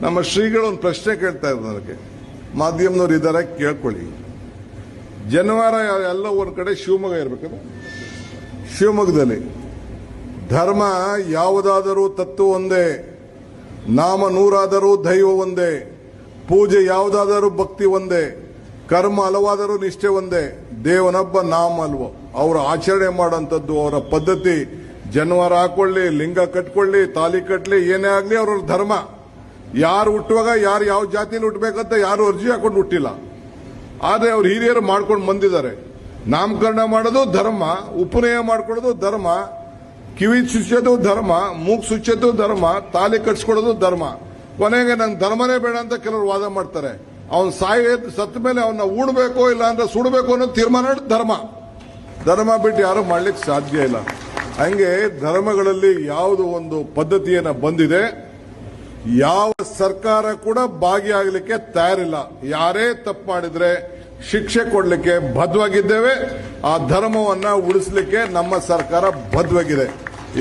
ನಮ್ಮ ಶ್ರೀಗಳು ಒಂದು ಪ್ರಶ್ನೆ ಕೇಳ್ತಾ ಇದ್ರು ನನಗೆ, ಮಾಧ್ಯಮದವ್ರು ಇದ್ದಾರೆ ಕೇಳ್ಕೊಳ್ಳಿ. ಜನವಾರ ಎಲ್ಲ ಒಂದ್ ಕಡೆ ಶಿವಮೊಗ್ಗ ಇರ್ಬೇಕಲ್ಲ, ಶಿವಮೊಗ್ಗದಲ್ಲಿ ಧರ್ಮ ಯಾವುದಾದರೂ ತತ್ವ ಒಂದೇ, ನಾಮ ನೂರಾದರೂ ದೈವ ಒಂದೇ, ಪೂಜೆ ಯಾವುದಾದರೂ ಭಕ್ತಿ ಒಂದೇ, ಕರ್ಮ ಹಲವಾದರೂ ನಿಷ್ಠೆ ಒಂದೇ, ದೇವನೊಬ್ಬ ನಾಮ ಅಲ್ವೋ. ಅವರು ಆಚರಣೆ ಮಾಡೋಂಥದ್ದು ಅವರ ಪದ್ಧತಿ, ಜನವಾರ ಹಾಕೊಳ್ಳಿ, ಲಿಂಗ ಕಟ್ಕೊಳ್ಳಿ, ತಾಲಿ ಕಟ್ಲಿ, ಏನೇ ಆಗ್ಲಿ ಅವ್ರ ಧರ್ಮ. ಯಾರು ಹುಟ್ಟುವಾಗ ಯಾರು ಯಾವ ಜಾತಿಯಲ್ಲಿ ಹುಟ್ಟಬೇಕಂತ ಯಾರು ಅರ್ಜಿ ಹಾಕೊಂಡು ಹುಟ್ಟಿಲ್ಲ. ಆದ್ರೆ ಅವ್ರು ಹಿರಿಯರು ಮಾಡ್ಕೊಂಡು ಬಂದಿದ್ದಾರೆ. ನಾಮಕರಣ ಮಾಡೋದು ಧರ್ಮ, ಉಪನಯನ ಮಾಡ್ಕೊಳ್ಳೋದು ಧರ್ಮ, ಕಿವಿ ಸುಚ್ಚೋದು ಧರ್ಮ, ಮೂಗ್ ಸುಚ್ಚೋದು ಧರ್ಮ, ತಾಲಿ ಕಟ್ಸ್ಕೊಳ್ಳೋದು ಧರ್ಮ. ಕೊನೆಗೆ ನಂಗೆ ಧರ್ಮನೇ ಬೇಡ ಅಂತ ಕೆಲವರು ವಾದ ಮಾಡ್ತಾರೆ. ಅವನ್ ಸತ್ತ ಮೇಲೆ ಅವನ್ನ ಉಡ್ಬೇಕೋ ಇಲ್ಲ ಅಂದ್ರೆ ಸುಡಬೇಕು ಅನ್ನೋ ತೀರ್ಮಾನ ಧರ್ಮ. ಧರ್ಮ ಬಿಟ್ಟು ಯಾರು ಮಾಡ್ಲಿಕ್ಕೆ ಸಾಧ್ಯ ಇಲ್ಲ. ಹಂಗೆ ಧರ್ಮಗಳಲ್ಲಿ ಯಾವುದು ಒಂದು ಪದ್ಧತಿಯನ್ನ ಬಂದಿದೆ, ಯಾವ ಸರ್ಕಾರ ಕೂಡ ಭಾಗಿಯಾಗಲಿಕ್ಕೆ ತಯಾರಿಲ್ಲ. ಯಾರೇ ತಪ್ಪು ಮಾಡಿದ್ರೆ ಶಿಕ್ಷೆ ಕೊಡಲಿಕ್ಕೆ ಬದ್ಧವಾಗಿದ್ದೇವೆ. ಆ ಧರ್ಮವನ್ನ ಉಳಿಸಲಿಕ್ಕೆ ನಮ್ಮ ಸರ್ಕಾರ ಬದ್ಧವಾಗಿದೆ.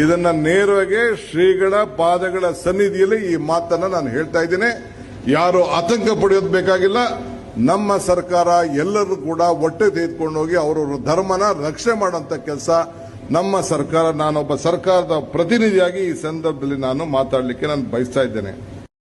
ಇದನ್ನ ನೇರವಾಗಿ ಶ್ರೀಗಳ ಪಾದಗಳ ಸನ್ನಿಧಿಯಲ್ಲಿ ಈ ಮಾತನ್ನ ನಾನು ಹೇಳ್ತಾ ಇದ್ದೀನಿ. ಯಾರು ಆತಂಕ ಪಡೆಯೋದು ಬೇಕಾಗಿಲ್ಲ. ನಮ್ಮ ಸರ್ಕಾರ ಎಲ್ಲರೂ ಕೂಡ ಹೊಟ್ಟೆ ತೆಗೆದುಕೊಂಡು ಹೋಗಿ ಅವರವರ ಧರ್ಮನ ರಕ್ಷಣೆ ಮಾಡುವಂತ ಕೆಲಸ ನಮ್ಮ ಸರ್ಕಾರ. ನಾನೊಬ್ಬ ಸರ್ಕಾರದ ಪ್ರತಿನಿಧಿಯಾಗಿ ಈ ಸಂದರ್ಭದಲ್ಲಿ ನಾನು ಮಾತಾಡಲಿಕ್ಕೆ ನಾನು ಬಯಸ್ತಾ ಇದ್ದೇನೆ.